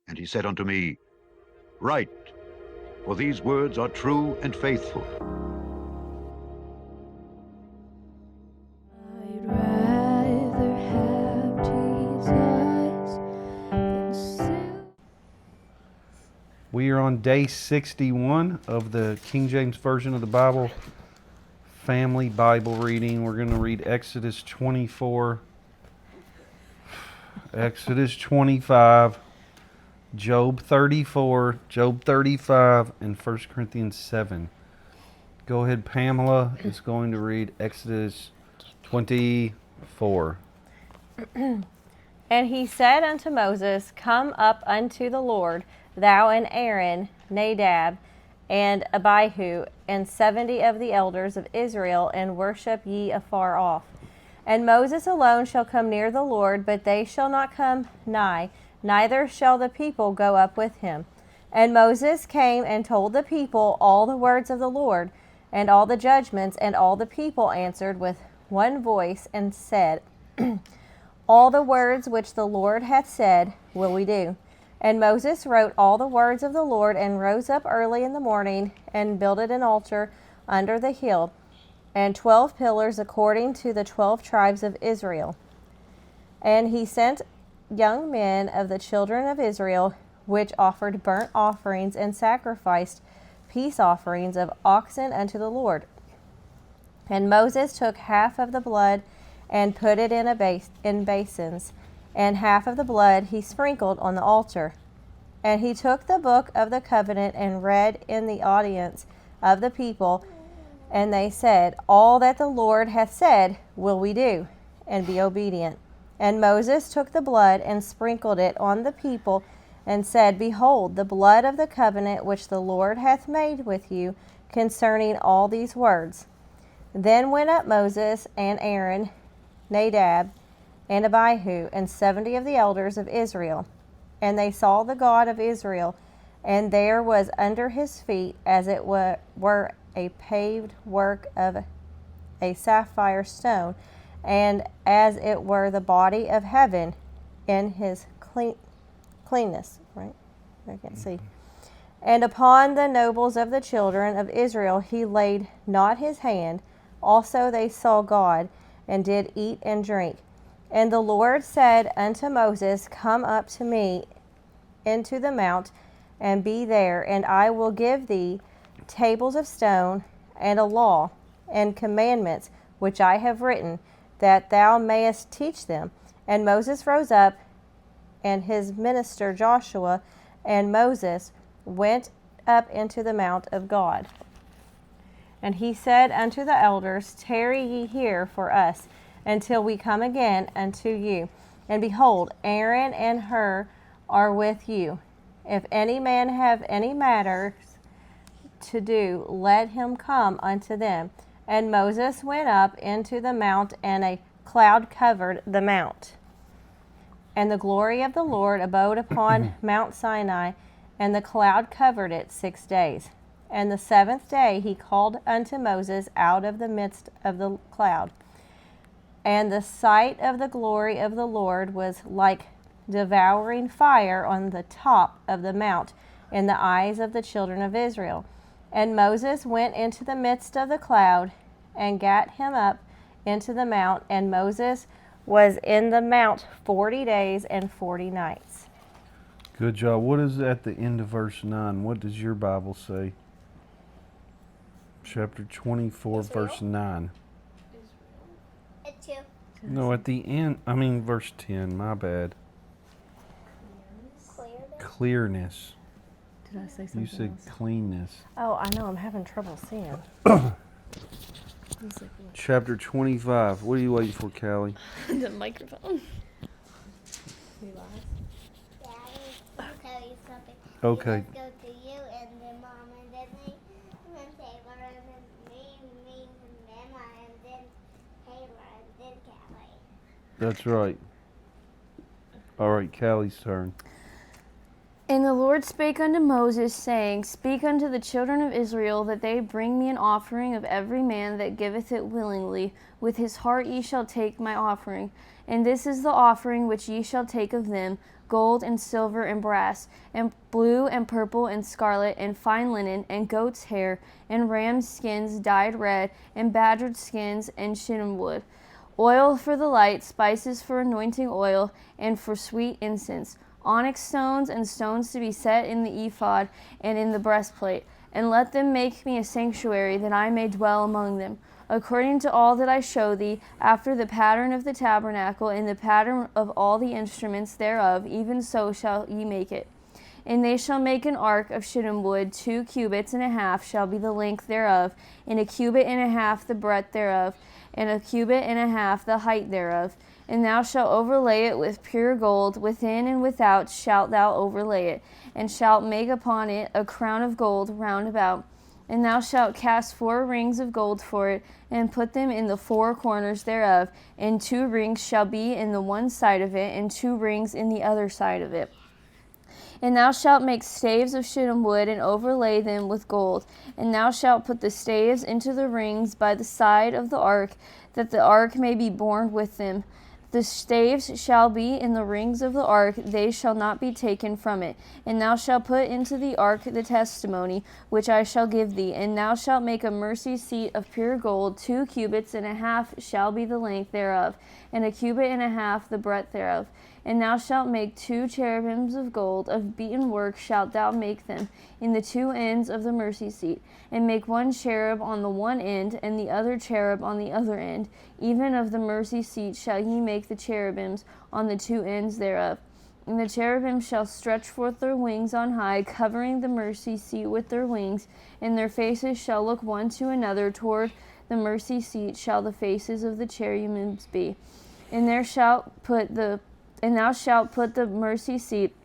And he said unto me, Write, for these words are true and faithful. I'd rather have Jesus than silver. We are on day 61 of the King James Version of the Bible Family Bible Reading. We're going to read Exodus 24, Exodus 25, Job 34, Job 35, and 1 Corinthians 7. Go ahead, Pamela is going to read Exodus 24. And he said unto Moses, Come up unto the Lord, thou and Aaron, Nadab, and Abihu, and 70 of the elders of Israel, and worship ye afar off. And Moses alone shall come near the Lord, but they shall not come nigh, neither shall the people go up with him. And Moses came and told the people all the words of the Lord, and all the judgments, and all the people answered with one voice, and said, All the words which the Lord hath said will we do. And Moses wrote all the words of the Lord, and rose up early in the morning, and builded an altar under the hill, and 12 pillars according to the 12 tribes of Israel. And he sent young men of the children of Israel, which offered burnt offerings and sacrificed peace offerings of oxen unto the Lord. And Moses took half of the blood and put it in basins, and half of the blood he sprinkled on the altar. And he took the book of the covenant and read in the audience of the people, and they said, All that the Lord hath said will we do, and be obedient. And Moses took the blood and sprinkled it on the people, and said, Behold, the blood of the covenant which the Lord hath made with you concerning all these words. Then went up Moses and Aaron, Nadab, and Abihu, and 70 of the elders of Israel. And they saw the God of Israel, and there was under his feet, as it were a paved work of a sapphire stone, and as it were the body of heaven in his cleanness. Right? I can't see. And upon the nobles of the children of Israel he laid not his hand. Also they saw God, and did eat and drink. And the Lord said unto Moses, Come up to me into the mount, and be there, and I will give thee tables of stone, and a law, and commandments, which I have written, that thou mayest teach them. And Moses rose up, and his minister Joshua and Moses went up into the mount of God. And he said unto the elders, Tarry ye here for us, until we come again unto you. And behold, Aaron and Hur are with you. If any man have any matters to do, let him come unto them. And Moses went up into the mount, and a cloud covered the mount. And the glory of the Lord abode upon Mount Sinai, and the cloud covered it 6 days. And the 7th day he called unto Moses out of the midst of the cloud. And the sight of the glory of the Lord was like devouring fire on the top of the mount in the eyes of the children of Israel. And Moses went into the midst of the cloud, and gat him up into the mount, and Moses was in the mount 40 days and 40 nights. Good job. What is at the end of verse 9? What does your Bible say? Chapter 24, Israel? verse 9. It's two. No, at the end, verse 10, my bad. Clearness. Did I say something You said else? cleanness. Oh, I know. I'm having trouble seeing. Chapter 25. What are you waiting for, Callie? The microphone. Daddy, I'll tell you something. Okay. Let's go to you, and then Mom, and then me, and then Taylor, and then me, and Emma, and then Taylor, and then Callie. That's right. All right, Callie's turn. And the Lord spake unto Moses, saying, Speak unto the children of Israel, that they bring me an offering of every man that giveth it willingly. With his heart ye shall take my offering. And this is the offering which ye shall take of them, gold and silver and brass, and blue and purple and scarlet, and fine linen, and goat's hair, and ram's skins dyed red, and badgered skins, and shittim wood. Oil for the light, spices for anointing oil, and for sweet incense. Onyx stones and stones to be set in the ephod and in the breastplate. And let them make me a sanctuary, that I may dwell among them, according to all that I show thee, after the pattern of the tabernacle, and the pattern of all the instruments thereof, even so shall ye make it. And they shall make an ark of shittim wood, 2 cubits and a half shall be the length thereof, and 1 cubit and a half the breadth thereof, and 1 cubit and a half the height thereof. And thou shalt overlay it with pure gold, within and without shalt thou overlay it, and shalt make upon it a crown of gold round about. And thou shalt cast 4 rings of gold for it, and put them in the 4 corners thereof, and 2 rings shall be in the one side of it, and 2 rings in the other side of it. And thou shalt make staves of shittim wood, and overlay them with gold. And thou shalt put the staves into the rings by the side of the ark, that the ark may be borne with them. The staves shall be in the rings of the ark, they shall not be taken from it. And thou shalt put into the ark the testimony, which I shall give thee. And thou shalt make a mercy seat of pure gold, 2 cubits and a half shall be the length thereof, and 1 cubit and a half the breadth thereof. And thou shalt make 2 cherubims of gold, of beaten work shalt thou make them, in the 2 ends of the mercy seat. And make 1 cherub on the one end, and the other cherub on the other end. Even of the mercy seat shall ye make the cherubims on the 2 ends thereof. And the cherubim shall stretch forth their wings on high, covering the mercy seat with their wings, and their faces shall look one to another. Toward the mercy seat shall the faces of the cherubims be. And thou shalt put the mercy seat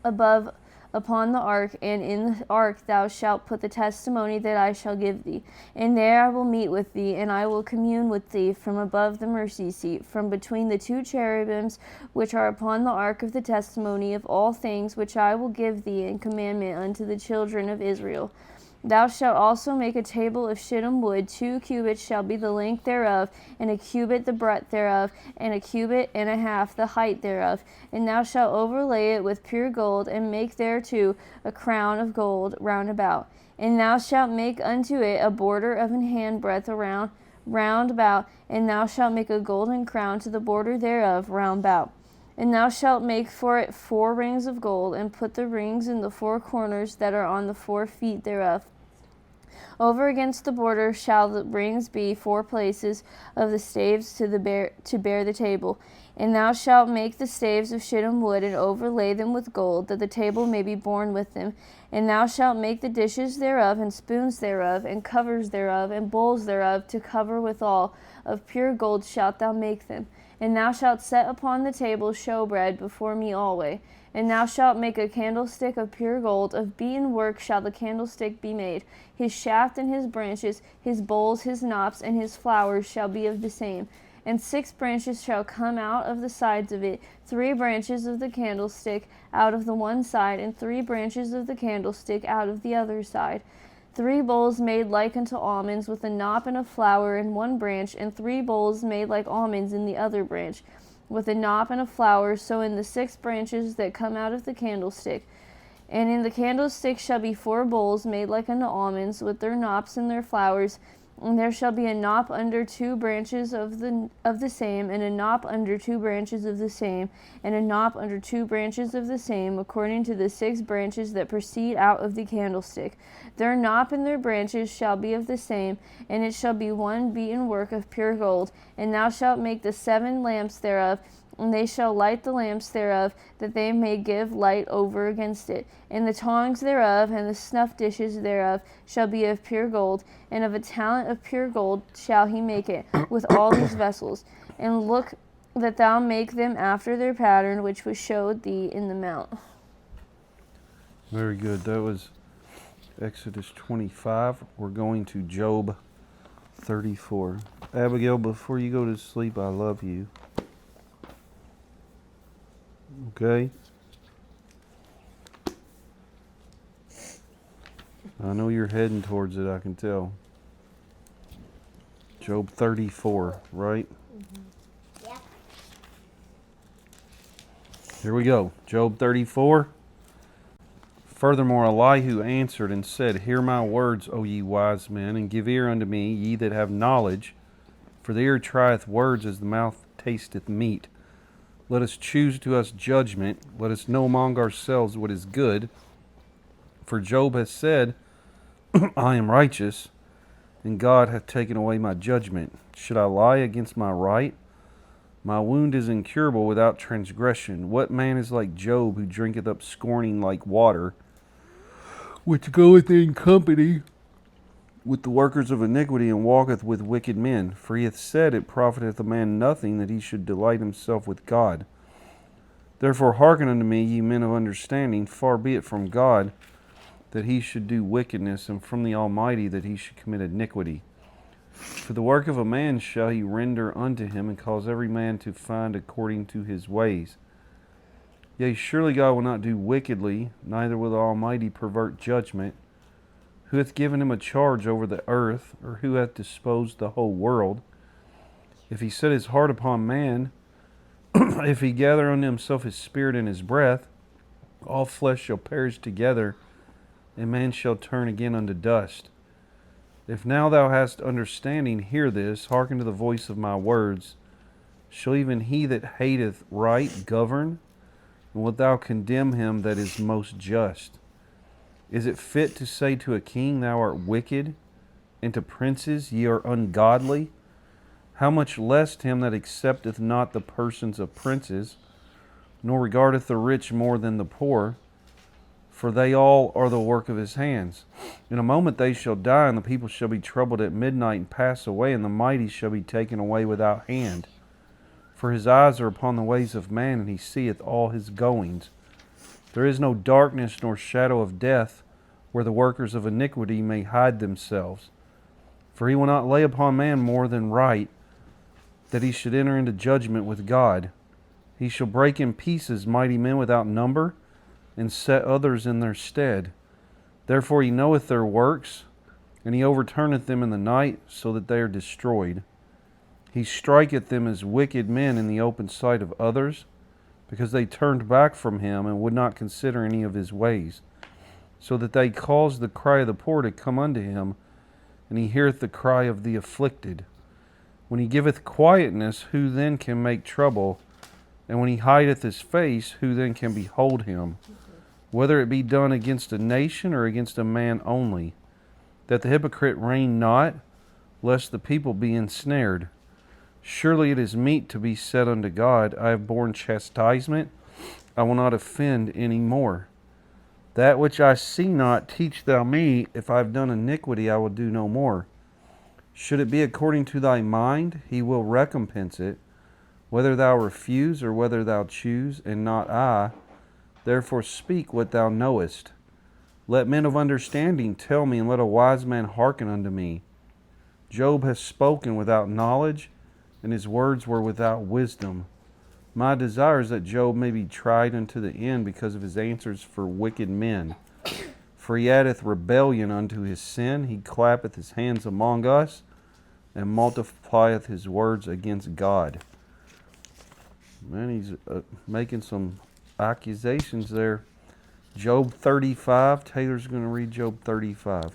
above upon the ark, and in the ark thou shalt put the testimony that I shall give thee. And there I will meet with thee, and I will commune with thee from above the mercy seat, from between the 2 cherubims which are upon the ark of the testimony of all things which I will give thee in commandment unto the children of Israel. Thou shalt also make a table of shittim wood, 2 cubits shall be the length thereof, and 1 cubit the breadth thereof, and 1 cubit and a half the height thereof. And thou shalt overlay it with pure gold, and make thereto a crown of gold round about. And thou shalt make unto it a border of an handbreadth round about, and thou shalt make a golden crown to the border thereof round about. And thou shalt make for it 4 rings of gold, and put the rings in the 4 corners that are on the 4 feet thereof. Over against the border shall the rings be 4 places of the staves to bear the table. And thou shalt make the staves of shittim wood, and overlay them with gold, that the table may be borne with them. And thou shalt make the dishes thereof, and spoons thereof, and covers thereof, and bowls thereof, to cover withal. Of pure gold shalt thou make them. And thou shalt set upon the table showbread before me alway. And thou shalt make a candlestick of pure gold, of beaten work shall the candlestick be made. His shaft and his branches, his bowls, his knops, and his flowers shall be of the same. And 6 branches shall come out of the sides of it, 3 branches of the candlestick out of the one side, and 3 branches of the candlestick out of the other side. 3 bowls made like unto almonds, with a knop and a flower in one branch, and 3 bowls made like almonds in the other branch, with a knop and a flower, so in the 6 branches that come out of the candlestick. And in the candlestick shall be 4 bowls made like unto almonds, with their knops and their flowers. And there shall be a knop under 2 branches of the same, and a knop under 2 branches of the same, and a knop under 2 branches of the same, according to the 6 branches that proceed out of the candlestick. Their knop and their branches shall be of the same, and it shall be one beaten work of pure gold. And thou shalt make the 7 lamps thereof, and they shall light the lamps thereof, that they may give light over against it. And the tongs thereof, and the snuff dishes thereof, shall be of pure gold, and of a talent of pure gold shall he make it, with all these vessels. And look that thou make them after their pattern, which was showed thee in the mount. Very good. That was Exodus 25. We're going to Job 34. Abigail, before you go to sleep, I love you. Okay? I know you're heading towards it, I can tell. Job 34, right? Yep. Here we go. Job 34. Furthermore, Elihu answered and said, Hear my words, O ye wise men, and give ear unto me, ye that have knowledge. For the ear trieth words as the mouth tasteth meat. Let us choose to us judgment. Let us know among ourselves what is good. For Job has said, I am righteous, and God hath taken away my judgment. Should I lie against my right? My wound is incurable without transgression. What man is like Job, who drinketh up scorning like water, which goeth in company with the workers of iniquity, and walketh with wicked men? For he hath said, It profiteth a man nothing that he should delight himself with God. Therefore hearken unto me, ye men of understanding. Far be it from God that he should do wickedness, and from the Almighty that he should commit iniquity. For the work of a man shall he render unto him, and cause every man to find according to his ways. Yea, surely God will not do wickedly, neither will the Almighty pervert judgment. Who hath given him a charge over the earth, or who hath disposed the whole world? If he set his heart upon man, if he gather unto himself his spirit and his breath, all flesh shall perish together, and man shall turn again unto dust. If now thou hast understanding, hear this, hearken to the voice of my words. Shall even he that hateth right govern? And wilt thou condemn him that is most just? Is it fit to say to a king, Thou art wicked, and to princes, Ye are ungodly? How much less to him that accepteth not the persons of princes, nor regardeth the rich more than the poor? For they all are the work of his hands. In a moment they shall die, and the people shall be troubled at midnight and pass away, and the mighty shall be taken away without hand. For his eyes are upon the ways of man, and he seeth all his goings. There is no darkness nor shadow of death, where the workers of iniquity may hide themselves. For he will not lay upon man more than right, that he should enter into judgment with God. He shall break in pieces mighty men without number, and set others in their stead. Therefore he knoweth their works, and he overturneth them in the night, so that they are destroyed. He striketh them as wicked men in the open sight of others, because they turned back from him, and would not consider any of his ways, so that they caused the cry of the poor to come unto him, and he heareth the cry of the afflicted. When he giveth quietness, who then can make trouble? And when he hideth his face, who then can behold him? Whether it be done against a nation or against a man only, that the hypocrite reign not, lest the people be ensnared. Surely it is meet to be said unto God, I have borne chastisement, I will not offend any more. That which I see not, teach thou me. If I have done iniquity, I will do no more. Should it be according to thy mind, he will recompense it, whether thou refuse or whether thou choose, and not I. Therefore speak what thou knowest. Let men of understanding tell me, and let a wise man hearken unto me. Job has spoken without knowledge, and his words were without wisdom. My desire is that Job may be tried unto the end because of his answers for wicked men. For he addeth rebellion unto his sin, he clappeth his hands among us, and multiplieth his words against God. Man, he's making some accusations there. Job 35. Taylor's going to read Job 35.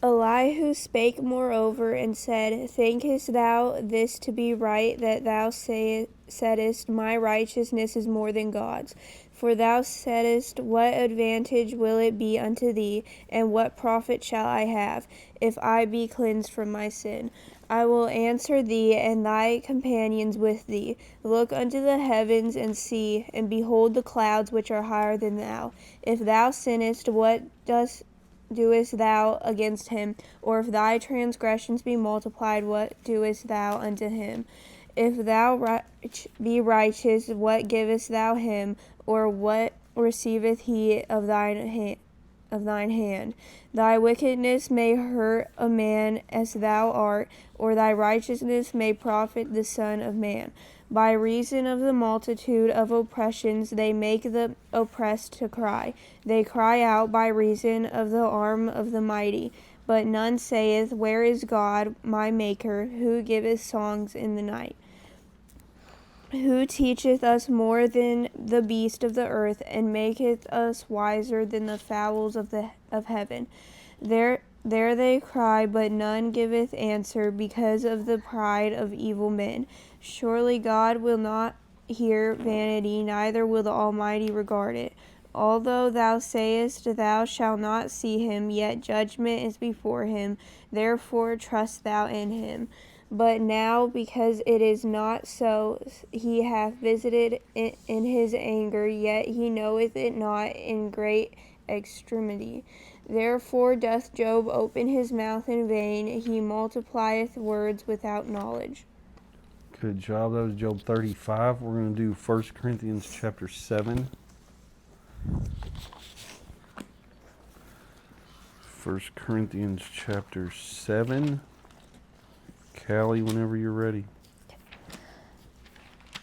Elihu spake moreover and said, Thinkest thou this to be right, that thou saidst, My righteousness is more than God's? For thou saidst, What advantage will it be unto thee, and what profit shall I have, if I be cleansed from my sin? I will answer thee, and thy companions with thee. Look unto the heavens, and see, and behold the clouds which are higher than thou. If thou sinnest, what doest thou against him? Or if thy transgressions be multiplied, what doest thou unto him? If thou be righteous, what givest thou him? Or what receiveth he of thine hand? Thy wickedness may hurt a man as thou art, or thy righteousness may profit the Son of Man. By reason of the multitude of oppressions they make the oppressed to cry. They cry out by reason of the arm of the mighty. But none saith, Where is God, my Maker, who giveth songs in the night? who teacheth us more than the beast of the earth, and maketh us wiser than the fowls of heaven. There they cry, but none giveth answer, because of the pride of evil men. Surely God will not hear vanity, neither will the Almighty regard it. Although thou sayest thou shalt not see him, yet judgment is before him. Therefore trust thou in him. But now, because it is not so, he hath visited in his anger, yet he knoweth it not in great extremity. Therefore doth Job open his mouth in vain, he multiplieth words without knowledge. Good job. That was Job 35. We're going to do 1 Corinthians chapter 7. 1 Corinthians chapter 7. Callie, whenever you're ready.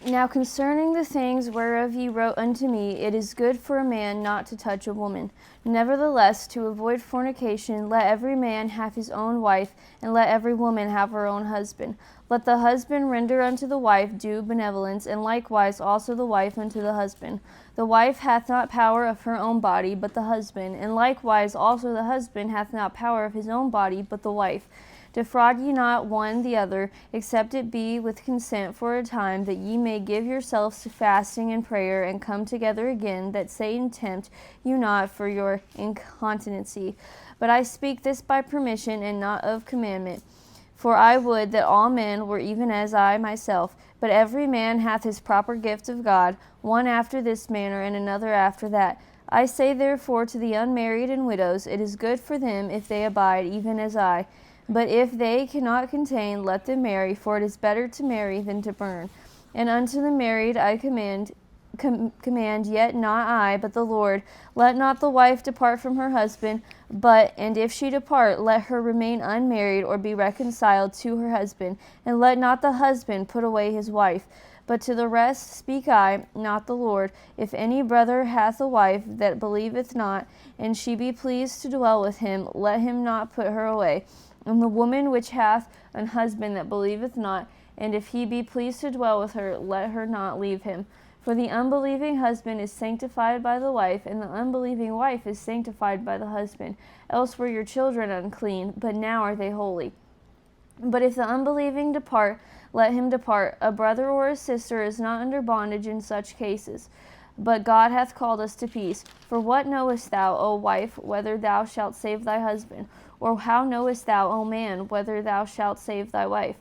Now concerning the things whereof ye wrote unto me, it is good for a man not to touch a woman. Nevertheless, to avoid fornication, let every man have his own wife, and let every woman have her own husband. Let the husband render unto the wife due benevolence, and likewise also the wife unto the husband. The wife hath not power of her own body, but the husband, and likewise also the husband hath not power of his own body, but the wife. Defraud ye not one the other, except it be with consent for a time, that ye may give yourselves to fasting and prayer, and come together again, that Satan tempt you not for your incontinency. But I speak this by permission, and not of commandment. For I would that all men were even as I myself. But every man hath his proper gift of God, one after this manner, and another after that. I say therefore to the unmarried and widows, it is good for them if they abide, even as I. But if they cannot contain, let them marry, for it is better to marry than to burn. And unto the married I command, yet not I, but the Lord, let not the wife depart from her husband, and if she depart, let her remain unmarried, or be reconciled to her husband. And let not the husband put away his wife. But to the rest speak I, not the Lord. If any brother hath a wife that believeth not, and she be pleased to dwell with him, let him not put her away. And the woman which hath an husband that believeth not, and if he be pleased to dwell with her, let her not leave him. For the unbelieving husband is sanctified by the wife, and the unbelieving wife is sanctified by the husband. Else were your children unclean, but now are they holy. But if the unbelieving depart, let him depart. A brother or a sister is not under bondage in such cases. But God hath called us to peace. For what knowest thou, O wife, whether thou shalt save thy husband? Or how knowest thou, O man, whether thou shalt save thy wife?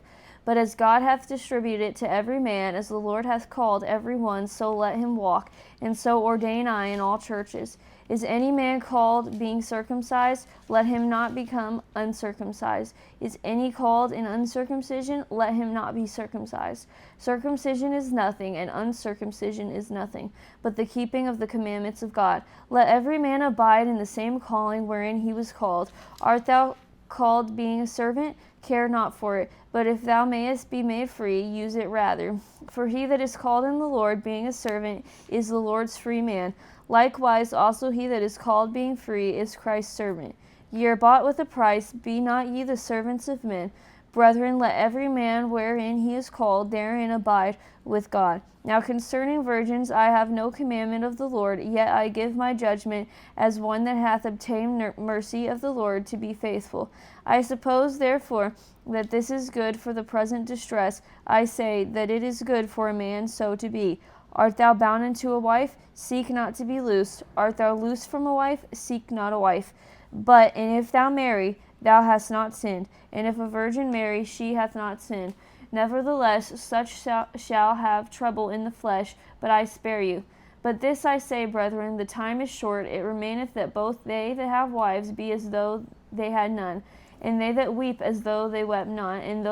But as God hath distributed it to every man, as the Lord hath called every one, so let him walk, and so ordain I in all churches. Is any man called being circumcised? Let him not become uncircumcised. Is any called in uncircumcision? Let him not be circumcised. Circumcision is nothing, and uncircumcision is nothing, but the keeping of the commandments of God. Let every man abide in the same calling wherein he was called. Art thou called being a servant? Care not for it. But if thou mayest be made free, use it rather. For he that is called in the Lord, being a servant, is the Lord's free man. Likewise also he that is called being free is Christ's servant. Ye are bought with a price, be not ye the servants of men. Brethren, let every man wherein he is called therein abide with God. Now concerning virgins I have no commandment of the Lord, yet I give my judgment as one that hath obtained mercy of the Lord to be faithful. I suppose therefore that this is good for the present distress. I say that it is good for a man so to be. Art thou bound unto a wife? Seek not to be loosed. Art thou loosed from a wife? Seek not a wife. And if thou marry, thou hast not sinned. And if a virgin marry, she hath not sinned. Nevertheless, such shall have trouble in the flesh, but I spare you. But this I say, brethren, the time is short. It remaineth that both they that have wives be as though they had none, and they that weep as though they wept not, and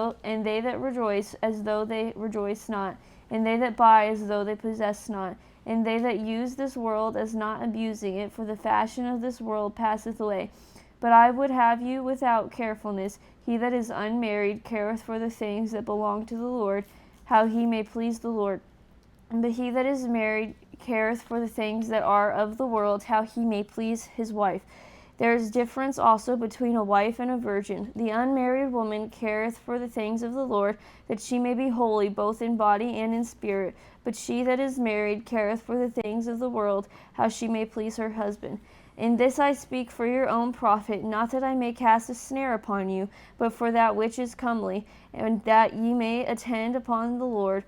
they that rejoice as though they rejoice not, and they that buy as though they possess not, and they that use this world as not abusing it, for the fashion of this world passeth away. But I would have you without carefulness. He that is unmarried careth for the things that belong to the Lord, how he may please the Lord. But he that is married careth for the things that are of the world, how he may please his wife. There is difference also between a wife and a virgin. The unmarried woman careth for the things of the Lord, that she may be holy both in body and in spirit. But she that is married careth for the things of the world, how she may please her husband. In this I speak for your own profit, not that I may cast a snare upon you, but for that which is comely, and that ye may attend upon the Lord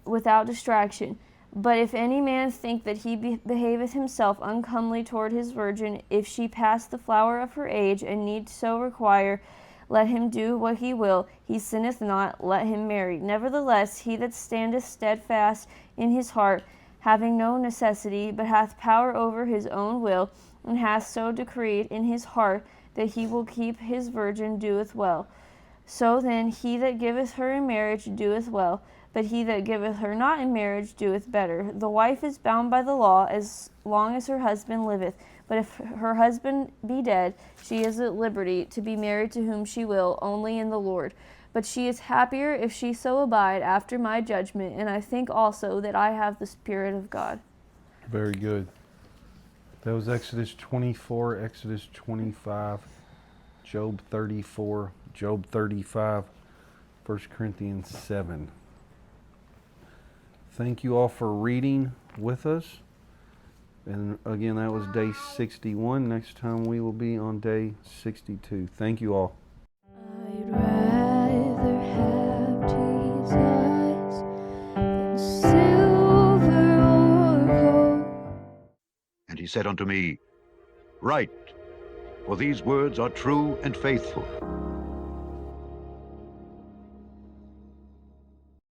without distraction. But if any man think that he behaveth himself uncomely toward his virgin, if she pass the flower of her age, and need so require, let him do what he will, he sinneth not, let him marry. Nevertheless, he that standeth steadfast in his heart, having no necessity, but hath power over his own will, and hath so decreed in his heart that he will keep his virgin, doeth well. So then he that giveth her in marriage doeth well, but he that giveth her not in marriage doeth better. The wife is bound by the law as long as her husband liveth, but if her husband be dead, she is at liberty to be married to whom she will, only in the Lord. But she is happier if she so abide after my judgment, and I think also that I have the Spirit of God. Very good. That was Exodus 24, Exodus 25, Job 34, Job 35, 1 Corinthians 7. Thank you all for reading with us. And again, that was day 61. Next time we will be on day 62. Thank you all. I'd rather have Jesus than silver or gold. And he said unto me, Write, for these words are true and faithful.